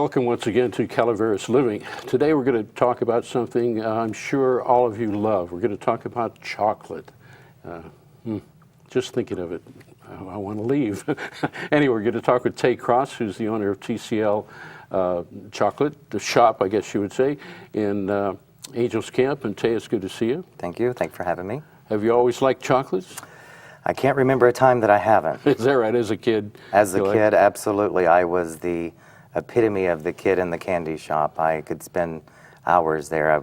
Welcome once again to Calaveras Living. Today we're going to talk about something I'm sure all of you love. We're going to talk about chocolate. Just thinking of it, I want to leave. Anyway, we're going to talk with Tay Cross, who's the owner of TCL Chocolate, the shop, I guess you would say, in Angels Camp. And Tay, it's good to see you. Thank you. Thanks for having me. Have you always liked chocolates? I can't remember a time that I haven't. Is that right? As a kid? As a kid, absolutely. I was the epitome of the kid in the candy shop. I could spend hours there.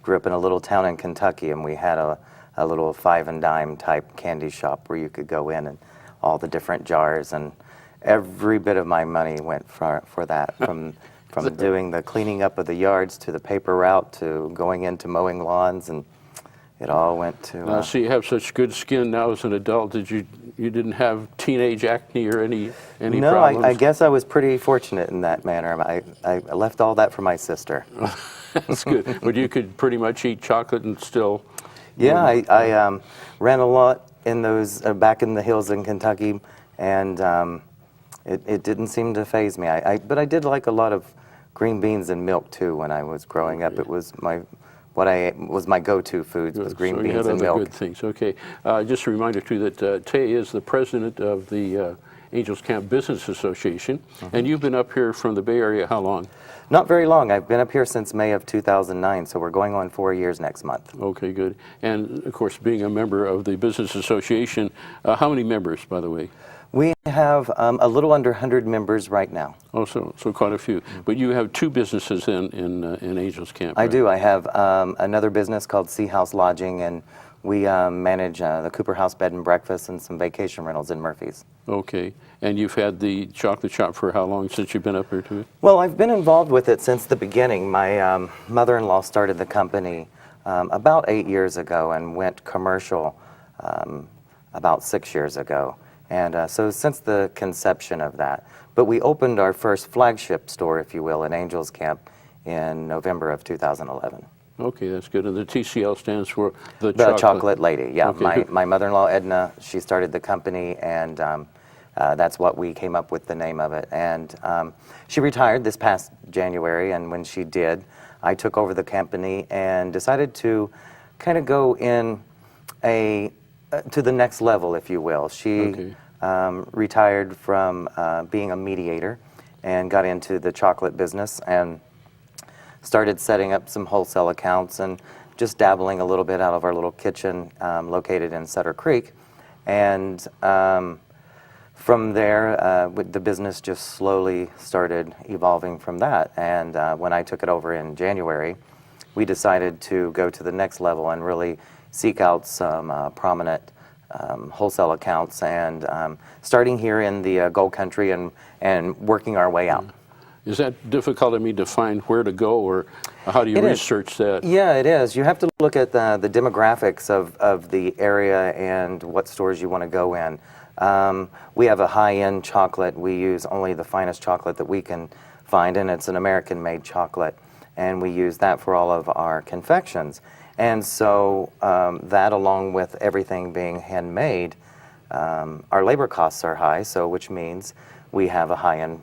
Grew up in a little town in Kentucky, and we had a little 5 and dime type candy shop where you could go in and all the different jars, and every bit of my money went for that, from doing the cleaning up of the yards to the paper route to going into mowing lawns, and it all went to... So you have such good skin now as an adult. You didn't have teenage acne or any No, problems? I guess I was pretty fortunate in that manner. I left all that for my sister. That's good. But you could pretty much eat chocolate and still... Yeah, I ran a lot in those, back in the hills in Kentucky, and it didn't seem to faze me. But I did like a lot of green beans and milk too when I was growing up. It was what I ate was my go-to foods, was green beans and milk. So you had other good things. Okay. Just a reminder too that Tay is the president of the Angels Camp Business Association, and you've been up here from the Bay Area how long? Not very long. I've been up here since May of 2009, so we're going on 4 years next month. Okay, good. And of course, being a member of the Business Association, how many members, by the way? We have a little under 100 members right now. Oh, so quite a few. But you have 2 businesses in Angels Camp, right? I do. I have another business called Sea House Lodging, and we manage the Cooper House Bed and Breakfast and some vacation rentals in Murphy's. Okay. And you've had the chocolate shop for how long since you've been up here to it? Well, I've been involved with it since the beginning. My mother-in-law started the company about 8 years ago and went commercial about 6 years ago. And so since the conception of that. But we opened our first flagship store, if you will, in Angels Camp in November of 2011. Okay, that's good. And the TCL stands for the Chocolate Lady, yeah. Okay. My mother-in-law, Edna, she started the company, and that's what we came up with the name of it. And she retired this past January, and when she did, I took over the company and decided to kind of go in to the next level, if you will. She retired from being a mediator and got into the chocolate business and started setting up some wholesale accounts and just dabbling a little bit out of our little kitchen located in Sutter Creek. And from there, the business just slowly started evolving from that. And when I took it over in January, we decided to go to the next level and really seek out some prominent wholesale accounts, and starting here in the Gold Country and working our way out. Is that difficult, to find where to go, or how do you research that? Yeah, it is. You have to look at the demographics of the area and what stores you want to go in. We have a high-end chocolate. We use only the finest chocolate that we can find, and it's an American-made chocolate, and we use that for all of our confections. And so that, along with everything being handmade, our labor costs are high, so which means we have a high-end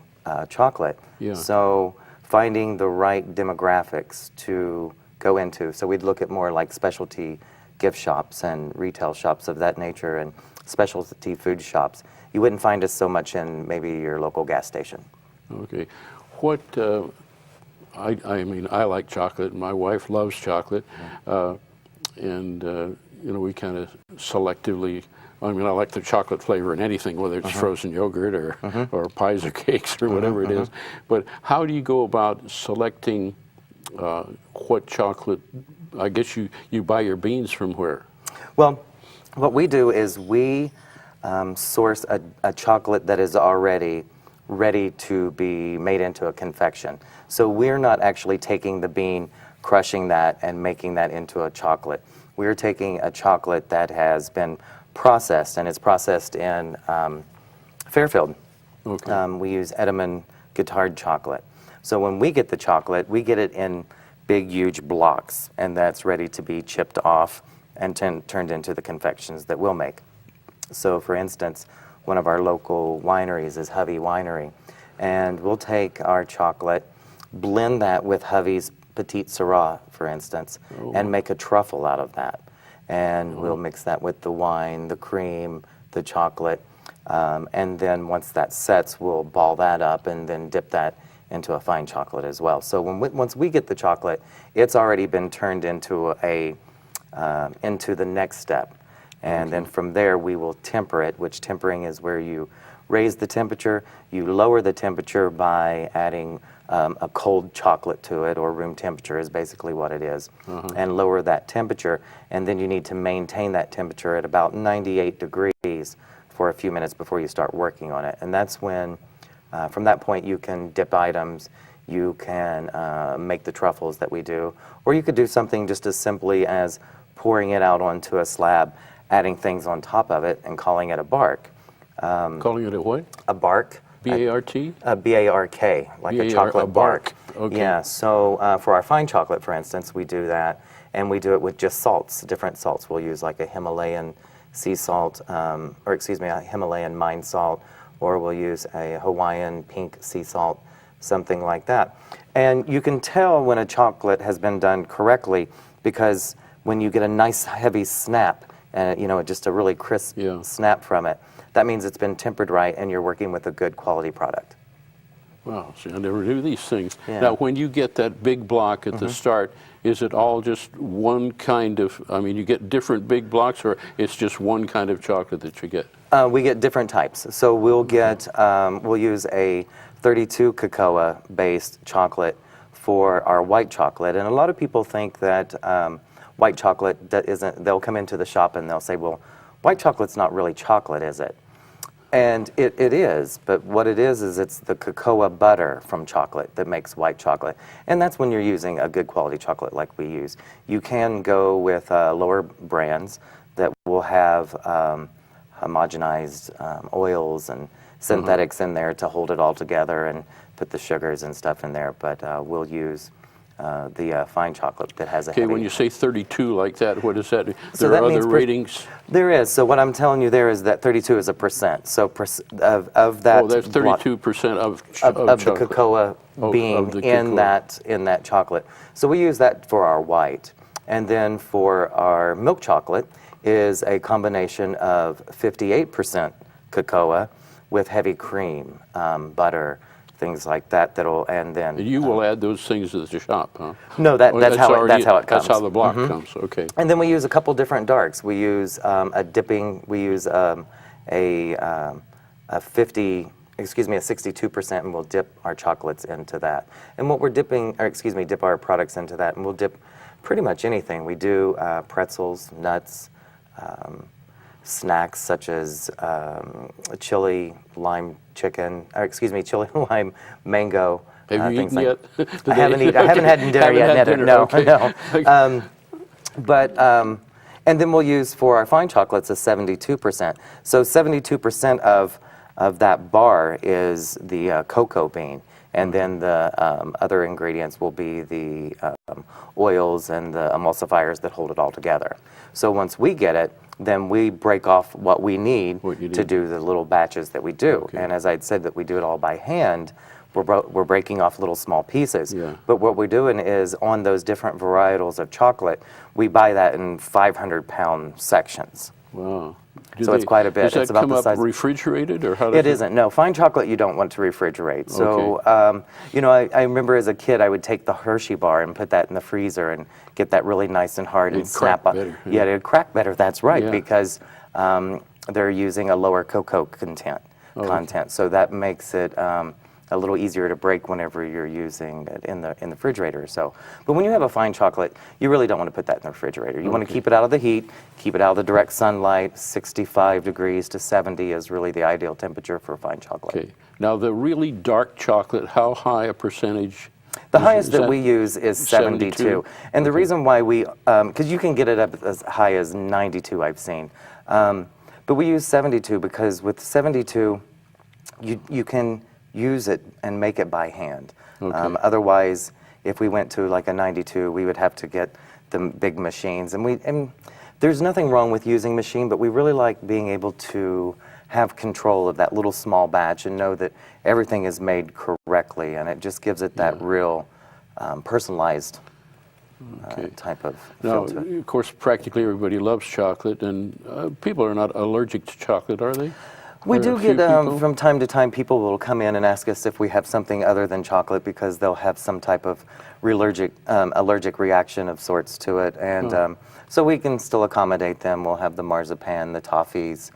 chocolate. Yeah. So finding the right demographics to go into. So we'd look at more like specialty gift shops and retail shops of that nature, and specialty food shops. You wouldn't find us so much in maybe your local gas station. Okay. What... I like chocolate. My wife loves chocolate, and we kind of selectively. I like the chocolate flavor in anything, whether it's frozen yogurt or pies or cakes or whatever it is. But how do you go about selecting what chocolate? I guess you buy your beans from where? Well, what we do is we source a chocolate that is already ready to be made into a confection. So we're not actually taking the bean, crushing that, and making that into a chocolate. We're taking a chocolate that has been processed, and it's processed in Fairfield. Okay. We use Edelman Guittard chocolate. So when we get the chocolate, we get it in big, huge blocks, and that's ready to be chipped off and turned into the confections that we'll make. So for instance, one of our local wineries is Hovey Winery, and we'll take our chocolate blend that with Hovey's Petite Syrah, for instance, and make a truffle out of that. And we'll mix that with the wine, the cream, the chocolate, and then once that sets, we'll ball that up and then dip that into a fine chocolate as well. So once we get the chocolate, it's already been turned into into the next step. And then from there, we will temper it, which tempering is where you raise the temperature, you lower the temperature by adding a cold chocolate to it, or room temperature is basically what it is, and lower that temperature. And then you need to maintain that temperature at about 98 degrees for a few minutes before you start working on it. And that's when, from that point, you can dip items, you can make the truffles that we do, or you could do something just as simply as pouring it out onto a slab, adding things on top of it, and calling it a bark. Calling it a what? A bark. B-A-R-T? B-A-R-K, like a chocolate bark. Okay. Yeah, so for our fine chocolate, for instance, we do that, and we do it with just salts, different salts. We'll use like a Himalayan sea salt, or excuse me, a Himalayan mine salt, or we'll use a Hawaiian pink sea salt, something like that. And you can tell when a chocolate has been done correctly, because when you get a nice heavy snap, and just a really crisp snap from it, that means it's been tempered right and you're working with a good quality product. Wow, see, I never knew these things. Yeah. Now, when you get that big block at the start, is it all just one kind of, you get different big blocks, or it's just one kind of chocolate that you get? We get different types. So we'll get, we'll use a 32 cocoa based chocolate for our white chocolate. And a lot of people think that white chocolate they'll come into the shop and they'll say, well, white chocolate's not really chocolate, is it? And it is, but what it is it's the cocoa butter from chocolate that makes white chocolate. And that's when you're using a good quality chocolate like we use. You can go with lower brands that will have homogenized oils and synthetics in there to hold it all together and put the sugars and stuff in there, but we'll use the fine chocolate that has a Okay, heavy... when you say 32 like that, what does that mean? So There that are means other ratings? There is. So what I'm telling you there is that 32 is a percent. So of that... Oh, that's 32% of the chocolate. cocoa bean of the in cocoa. that chocolate. So we use that for our white. And then for our milk chocolate is a combination of 58% cocoa with heavy cream, butter, things like that. And then You will add those things at the shop, huh? no, that's how it comes. That's how the block comes. Okay. And then we use a couple different darks. We use a 62%, and we'll dip our chocolates into that. And what we're dip our products into that, and we'll dip pretty much anything. We do pretzels, nuts, snacks such as chili lime mango. Have you things eaten like, yet? I haven't had dinner yet. Haven't had dinner, No, okay. no. And then we'll use for our fine chocolates a 72%. So 72% of that bar is the cocoa bean, and then the other ingredients will be the oils and the emulsifiers that hold it all together. So once we get it, then we break off what we need to do the little batches that we do. Okay. And as I'd said, that we do it all by hand. We're breaking off little small pieces. Yeah. But what we're doing is on those different varietals of chocolate, we buy that in 500-pound sections. Wow. So it's quite a bit. Does that It's about come the up size. refrigerated, or how does It isn't. No, fine chocolate you don't want to refrigerate. So, I remember as a kid I would take the Hershey bar and put that in the freezer and get that really nice and hard and It'd snap crack up. better, Yeah, it'd crack better. That's right, Yeah. because they're using a lower cocoa content. So that makes it a little easier to break whenever you're using it in the refrigerator. So, but when you have a fine chocolate, you really don't want to put that in the refrigerator. You want to keep it out of the heat, keep it out of the direct sunlight. 65 degrees to 70 is really the ideal temperature for fine chocolate. Okay. Now, the really dark chocolate, how high a percentage? The highest that we use is 72. And the reason why because you can get it up as high as 92, I've seen. But we use 72 because with 72, you can use it and make it by hand. Otherwise, if we went to like a 92, we would have to get the big machines. And There's nothing wrong with using machine, but we really like being able to have control of that little small batch and know that everything is made correctly, and it just gives it that real personalized type of Now, feel to it. of course, practically everybody loves chocolate, and people are not allergic to chocolate, are they? We Or do a few get, people? from time to time, people will come in and ask us if we have something other than chocolate because they'll have some type of allergic reaction of sorts to it. And so we can still accommodate them. We'll have the marzipan, the toffees,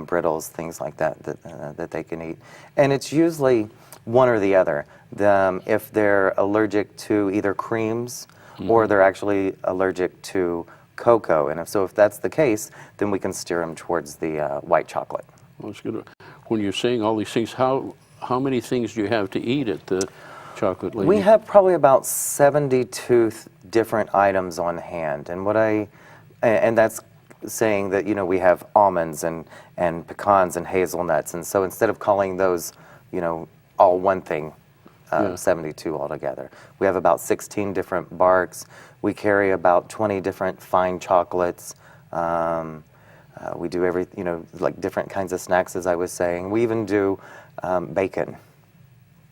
brittles, things like that that they can eat. And it's usually one or the other. If they're allergic to either creams or they're actually allergic to cocoa. And if that's the case, then we can steer them towards the white chocolate. Well, it's good. When you're saying all these things, how many things do you have to eat at the Chocolate Lady? We have probably about 72 different items on hand, and that's saying that we have almonds and pecans and hazelnuts, and so instead of calling those all one thing, 72 altogether. We have about 16 different barks. We carry about 20 different fine chocolates. We do like different kinds of snacks, as I was saying. We even do bacon.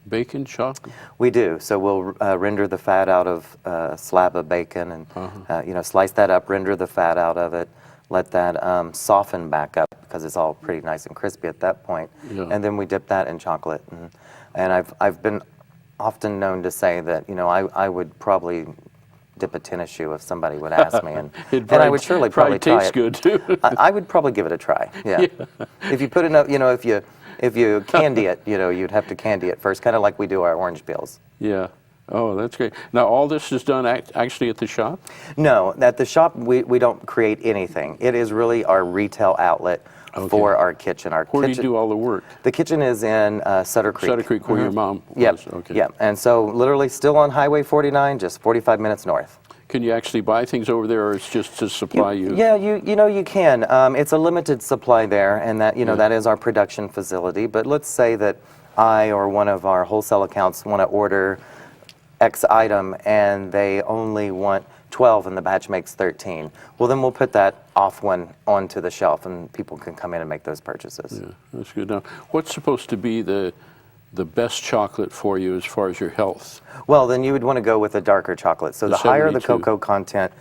Bacon chocolate? We do. So we'll render the fat out of a slab of bacon and slice that up, render the fat out of it, let that soften back up because it's all pretty nice and crispy at that point. Yeah. And then we dip that in chocolate. And I've been often known to say that I would probably dip a tennis shoe if somebody would ask me, and I would surely probably try tastes it. good too. I would probably give it a try. Yeah. If you put enough, if you candy it, you'd have to candy it first, kind of like we do our orange peels. Yeah. Oh, that's great. Now, all this is done actually at the shop? No, at the shop we don't create anything. It is really our retail outlet for our kitchen. Where do you do all the work? The kitchen is in Sutter Creek. Sutter Creek, where your mom was? Yep. Okay. Yep. And so literally still on Highway 49, just 45 minutes north. Can you actually buy things over there, or it's just to supply you? Yeah, you can. It's a limited supply there, and that that is our production facility. But let's say that I or one of our wholesale accounts want to order X item, and they only want 12, and the batch makes 13. Well, then we'll put that off one onto the shelf, and people can come in and make those purchases. Yeah, that's good. Now, what's supposed to be the best chocolate for you as far as your health? Well, then you would want to go with a darker chocolate. So the higher the 72. cocoa content,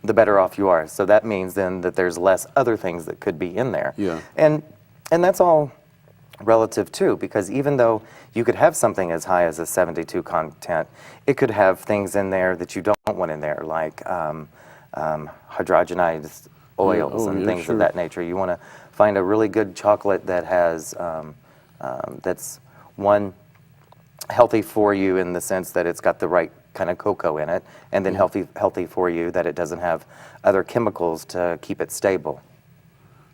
the better off you are. So that means then that there's less other things that could be in there. Yeah. And that's all relative too, because even though you could have something as high as a 72 content, it could have things in there that you don't want in there, like hydrogenized oils and things of that nature. You want to find a really good chocolate that has that's one, healthy for you in the sense that it's got the right kind of cocoa in it, and then healthy for you that it doesn't have other chemicals to keep it stable.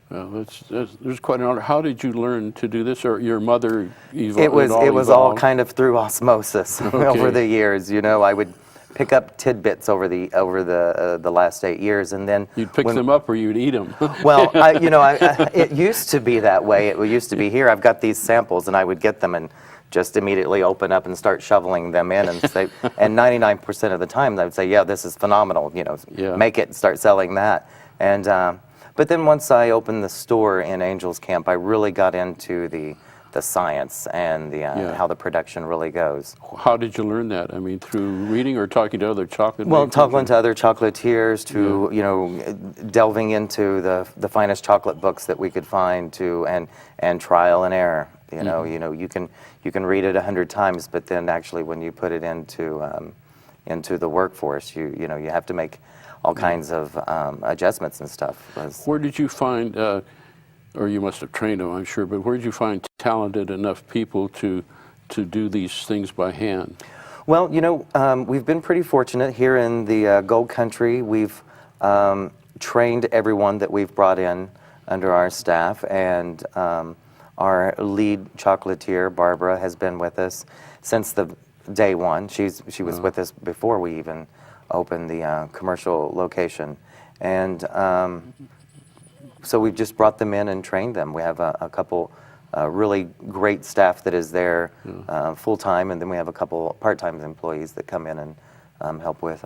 Well, there's quite an honor. How did you learn to do this, or your mother evolved? It was all kind of through osmosis over the years. I would pick up tidbits over the last 8 years, and then You'd pick them up, or you'd eat them. Well, it used to be that way. It used to be here. I've got these samples, and I would get them and just immediately open up and start shoveling them in, and say, and 99% of the time I would say, yeah, this is phenomenal. Make it and start selling that. And but then once I opened the store in Angels Camp, I really got into the science and how the production really goes. How did you learn that? I mean, through reading or talking to other chocolate Well, makers? talking to other chocolatiers, to delving into the finest chocolate books that we could find, and trial and error. You can read it 100 times, but then actually when you put it into the workforce, you have to make all kinds of adjustments and stuff. Where did you find, or you must have trained them, I'm sure, but where did you find talented enough people to do these things by hand? Well, we've been pretty fortunate here in the Gold Country. We've trained everyone that we've brought in under our staff, and our lead chocolatier, Barbara, has been with us since the day one. She was with us before we even opened the commercial location, and so we've just brought them in and trained them. We have a couple really great staff that is there full-time, and then we have a couple part-time employees that come in and help with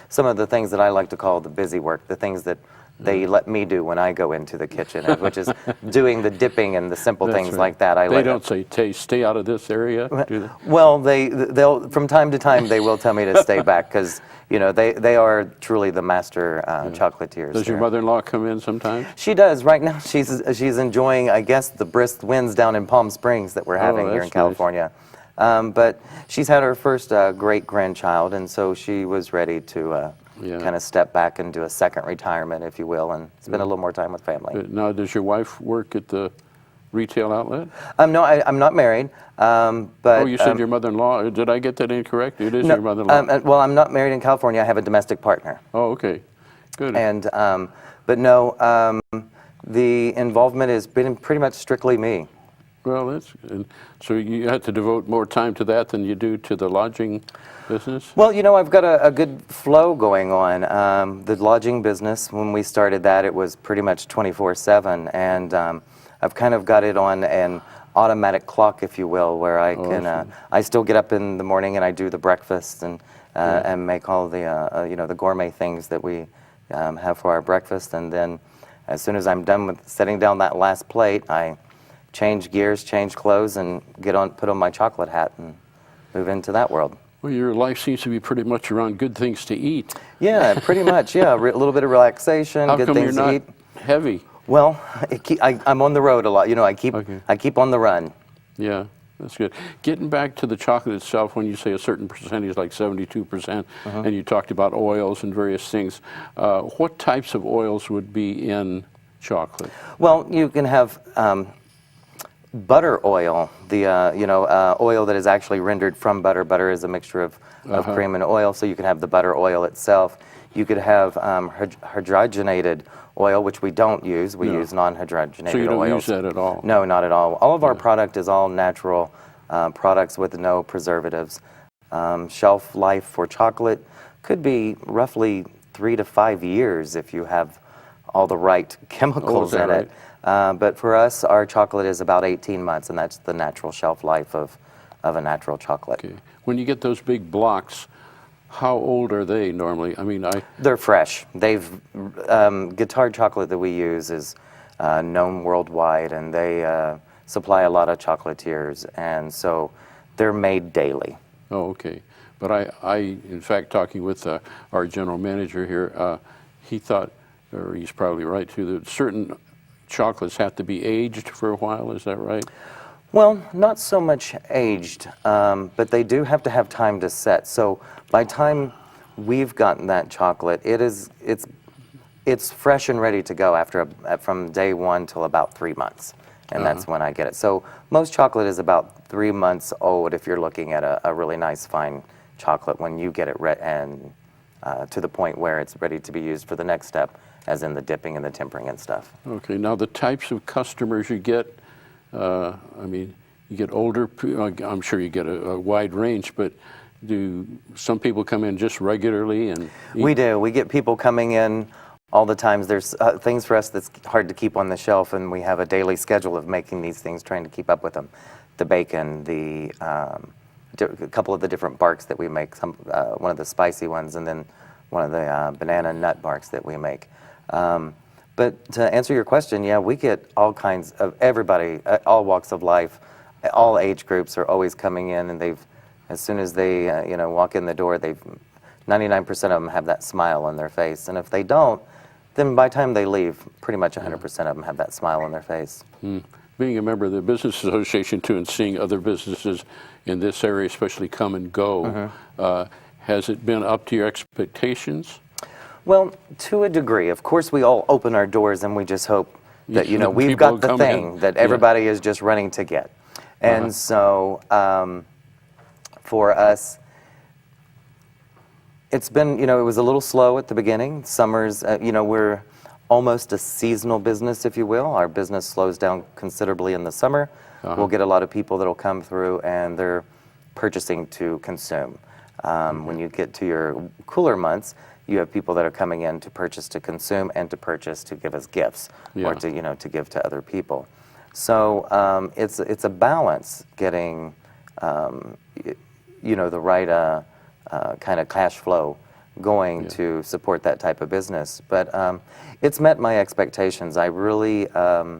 some of the things that I like to call the busy work, the things that they let me do when I go into the kitchen, which is doing the dipping and the simple That's things right. like that. They don't say, stay out of this area, do they? Well, they'll from time to time they will tell me to stay back because they are truly the master chocolatiers. Does your here. mother-in-law come in sometimes? She does. Right now, she's enjoying, I guess, the brisk winds down in Palm Springs that we're having here in that's nice. California. But she's had her first great grandchild, and so she was ready to kind of step back and do a second retirement, if you will, and spend a little more time with family. Now, does your wife work at the retail outlet? No, I'm not married. But Oh, you said your mother-in-law. Did I get that incorrect? It is your mother-in-law. well, I'm not married in California. I have a domestic partner. Oh, okay. Good. And but no, the involvement has been pretty much strictly me. Well, and so you have to devote more time to that than you do to the lodging business? Well, I've got a good flow going on. The lodging business, when we started that, it was pretty much 24/7, and I've kind of got it on an automatic clock, if you will, where I can. I still get up in the morning and I do the breakfast and make all the the gourmet things that we have for our breakfast, and then as soon as I'm done with setting down that last plate, I change gears, change clothes, and put on my chocolate hat and move into that world. Well, your life seems to be pretty much around good things to eat. Yeah, pretty much. Yeah, a little bit of relaxation, How good come things you're to not eat. heavy? Well, I'm on the road a lot. I keep on the run. Yeah, that's good. Getting back to the chocolate itself, when you say a certain percentage, like 72%, and you talked about oils and various things, what types of oils would be in chocolate? Well, you can have butter oil, the oil that is actually rendered from butter. Butter is a mixture of cream and oil, so you can have the butter oil itself. You could have hydrogenated oil, which we don't use. We use non-hydrogenated oils. So you don't use that at all? No, not at all. All of our product is all natural products with no preservatives. Shelf life for chocolate could be roughly 3 to 5 years if you have all the right chemicals in it. But for us, our chocolate is about 18 months, and that's the natural shelf life of a natural chocolate. Okay. When you get those big blocks, how old are they normally? I mean, They're fresh. Guitar chocolate that we use is known worldwide, and they supply a lot of chocolatiers, and so they're made daily. Oh, okay. But I in fact, talking with our general manager here, he thought, or he's probably right too, that certain chocolates have to be aged for a while. Is that right? Well, not so much aged, but they do have to have time to set. So by the time we've gotten that chocolate, it's fresh and ready to go from day one till about 3 months, and that's when I get it. So most chocolate is about 3 months old if you're looking at a really nice fine chocolate when you get it and to the point where it's ready to be used for the next step, as in the dipping and the tempering and stuff. Okay. Now the types of customers you get. I mean, you get older, I'm sure you get a wide range, but do some people come in just regularly and eat? We do. We get people coming in all the time. There's things for us that's hard to keep on the shelf, and we have a daily schedule of making these things, trying to keep up with them. The bacon, a couple of the different barks that we make, one of the spicy ones, and then one of the banana nut barks that we make. But to answer your question, yeah, we get all kinds of everybody, all walks of life, all age groups are always coming in, and as soon as they walk in the door, 99% of them have that smile on their face, and if they don't, then by the time they leave, pretty much 100% of them have that smile on their face. Being a member of the Business Association too, and seeing other businesses in this area, especially come and go, has it been up to your expectations? Well, to a degree. Of course, we all open our doors and we just hope that, we've got the thing that everybody is just running to get. And so for us, it's been, it was a little slow at the beginning. Summers, we're almost a seasonal business, if you will. Our business slows down considerably in the summer. We'll get a lot of people that'll come through and they're purchasing to consume. When you get to your cooler months, you have people that are coming in to purchase to consume and to purchase to give us gifts or to give to other people. So it's a balance getting the right kind of cash flow going to support that type of business. But it's met my expectations. I really, I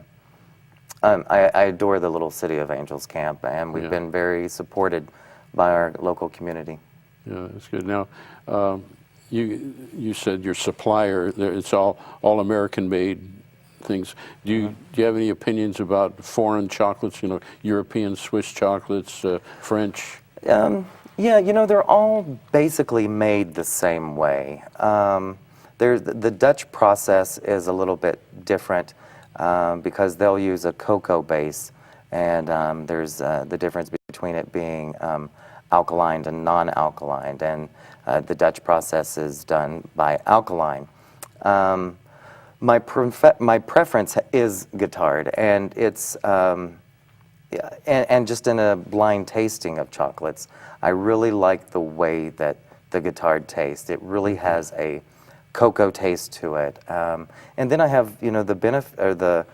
adore the little city of Angels Camp, and we've been very supported by our local community. Yeah, that's good. Now, you said your supplier, it's all American-made things. Do you have any opinions about foreign chocolates? You know, European, Swiss chocolates, French. Yeah, you know, they're all basically made the same way. The Dutch process is a little bit different because they'll use a cocoa base, and there's the difference between it being alkaline and non-alkaline, and the Dutch process is done by alkaline. My preference is Guittard, and it's and just in a blind tasting of chocolates, I really like the way that the Guittard tastes. It really has a cocoa taste to it, and then I have, you know, the benefit or the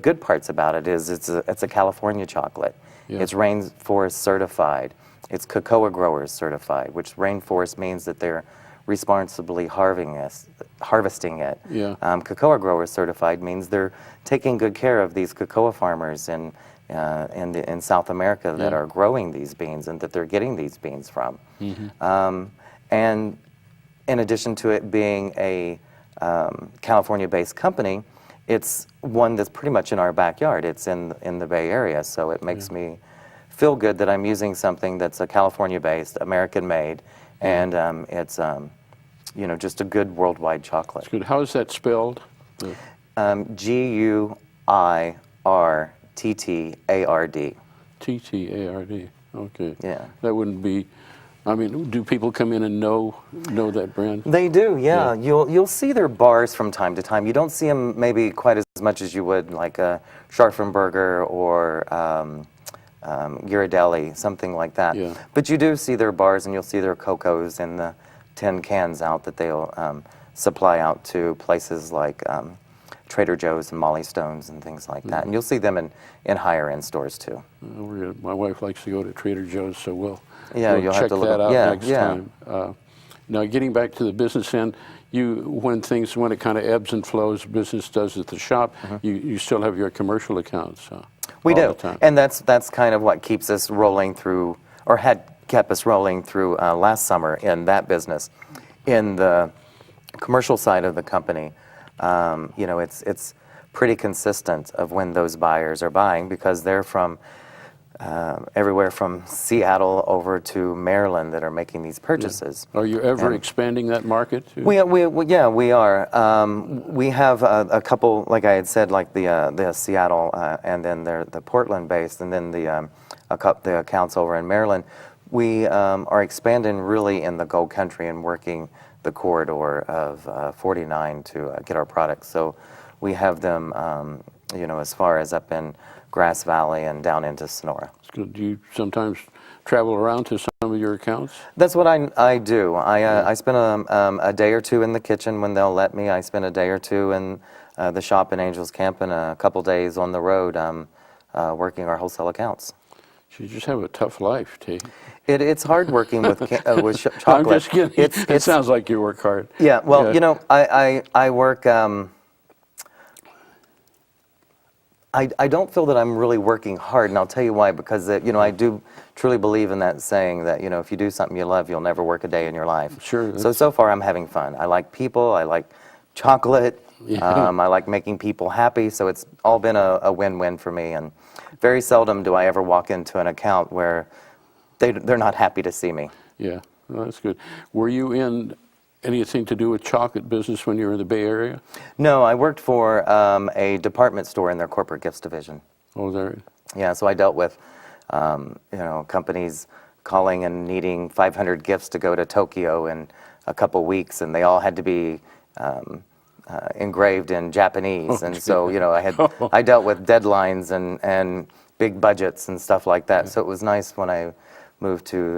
good parts about it is it's a California chocolate. Yeah. It's rainforest certified. It's cocoa growers certified, which rainforest means that they're responsibly harvesting it. Yeah. Cocoa growers certified means they're taking good care of these cocoa farmers in South America that are growing these beans and that they're getting these beans from. And in addition to it being a California-based company, it's one that's pretty much in our backyard. It's in the Bay Area, so it makes me feel good that I'm using something that's a California-based, American-made, and it's you know, just a good worldwide chocolate. That's good. How is that spelled? Guirttard. Ttard. Okay. Yeah. That wouldn't be. I mean, do people come in and know that brand? They do, yeah. You'll see their bars from time to time. You don't see them maybe quite as much as you would like a Scharfenberger or Ghirardelli, something like that. Yeah. But you do see their bars, and you'll see their cocos in the tin cans out that they'll supply out to places like Trader Joe's and Molly Stone's and things like that. And you'll see them in higher end stores too. My wife likes to go to Trader Joe's, so we'll you'll check have to look that out next yeah. time. Now, getting back to the business end, when it kind of ebbs and flows, business does at the shop, you still have your commercial accounts. We all do, the time. and that's kind of what keeps us rolling through, or had kept us rolling through last summer in that business. In the commercial side of the company, you know, it's pretty consistent of when those buyers are buying, because they're from everywhere from Seattle over to Maryland that are making these purchases. Are you ever expanding that market? We are. We have a couple, like I had said, like the Seattle and then the Portland based, and then the accounts over in Maryland. We are expanding really in the Gold Country and working the corridor of 49 to get our products. So we have them, you know, as far as up in Grass Valley and down into Sonora. Do you sometimes travel around to some of your accounts? That's what I do. I spend a day or two in the kitchen when they'll let me. I spend a day or two in the shop in Angels Camp and a couple days on the road working our wholesale accounts. You just have a tough life, T. It's hard working with chocolate. I'm just kidding. It sounds like you work hard. Yeah, well, you know, I work, I don't feel that I'm really working hard, and I'll tell you why, because, you know, I do truly believe in that saying that, you know, if you do something you love, you'll never work a day in your life. Sure. So far I'm having fun. I like people, I like chocolate, I like making people happy, so it's all been a win-win for me, and very seldom do I ever walk into an account where they're not happy to see me. Yeah, well, that's good. Were you in anything to do with chocolate business when you were in the Bay Area? No, I worked for a department store in their corporate gifts division. Oh, there. Yeah, so I dealt with, you know, companies calling and needing 500 gifts to go to Tokyo in a couple weeks, and they all had to be engraved in Japanese. And so, you know, I dealt with deadlines and big budgets and stuff like that. So it was nice when I moved to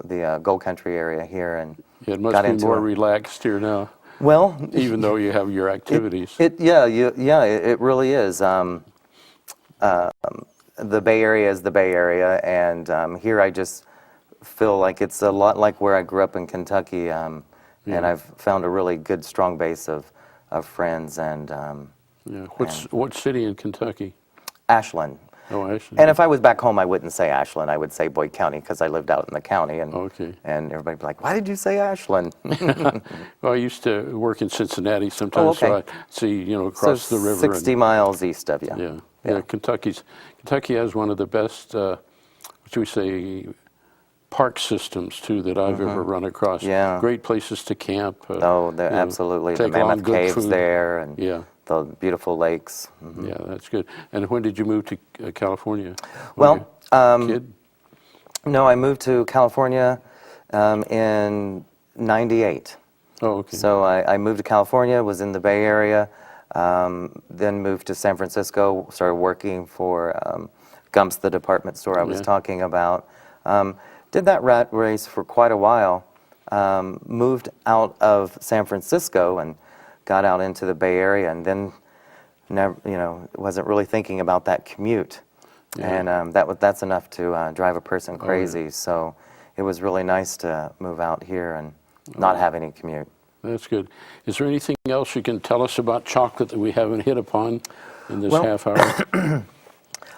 the Gold Country area here and It must be more relaxed here now. Well, even though you have your activities. It really is. The Bay Area is the Bay Area, and here I just feel like it's a lot like where I grew up in Kentucky, and I've found a really good, strong base of friends and Yeah. What city in Kentucky? Ashland. Oh, Ashland. And if I was back home, I wouldn't say Ashland. I would say Boyd County because I lived out in the county, and Okay. and everybody'd be like, "Why did you say Ashland?" Well, I used to work in Cincinnati sometimes, okay. so I see, across the river. 60 miles east of you. Yeah. Kentucky has one of the best, what should we say, park systems too that I've ever run across. Yeah. Great places to camp. Oh, absolutely. The take along Mammoth good Caves food. there, and Yeah. the beautiful lakes. Yeah, that's good. And when did you move to California? Well, Kid? no, I moved to California in '98. Oh, okay. So I moved to California, was in the Bay Area, then moved to San Francisco, started working for Gump's, the department store I was Yeah. talking about. Did that rat race for quite a while. Moved out of San Francisco and got out into the Bay Area, and then never, wasn't really thinking about that commute. Yeah. And that's enough to drive a person crazy. yeah. So it was really nice to move out here and not have any commute. That's good. Is there anything else you can tell us about chocolate that we haven't hit upon in this Well- half hour?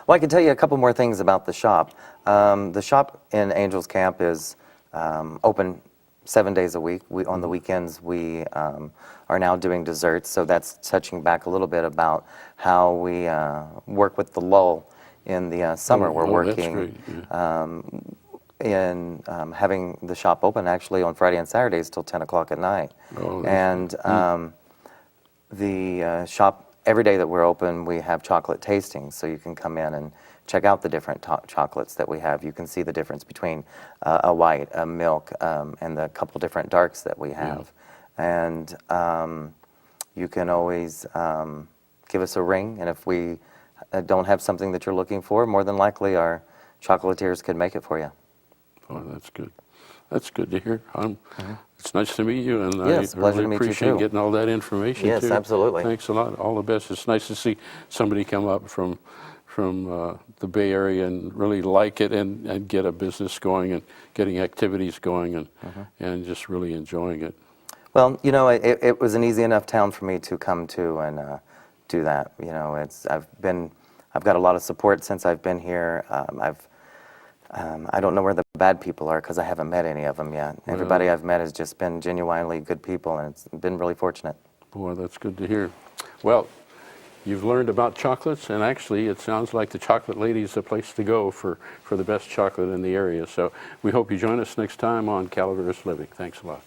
Well, I can tell you a couple more things about the shop. The shop in Angels Camp is open 7 days a week. On the weekends, we are now doing desserts, so that's touching back a little bit about how we work with the lull in the summer. We're That's working great. Yeah. in having the shop open actually on Friday and Saturdays till 10 o'clock at night. Oh, that's And the shop, every day that we're open, we have chocolate tastings, so you can come in and check out the different chocolates that we have. You can see the difference between a white, a milk, and the couple different darks that we have. And you can always give us a ring, and if we don't have something that you're looking for, more than likely our chocolatiers could make it for you. Oh, that's good. That's good to hear. It's nice to meet you, and Yes, I pleasure really to meet you, appreciate too. getting all that information. Yes, too. absolutely. Thanks a lot. All the best. It's nice to see somebody come up from the Bay Area and really like it and get a business going and getting activities going and just really enjoying it. Well, it was an easy enough town for me to come to and do that. I've got a lot of support since I've been here. I don't know where the bad people are because I haven't met any of them yet. Everybody I've met has just been genuinely good people, and it's been really fortunate. Boy, that's good to hear. Well, you've learned about chocolates, and actually it sounds like the Chocolate Lady is the place to go for the best chocolate in the area. So we hope you join us next time on Calaveras Living. Thanks a lot.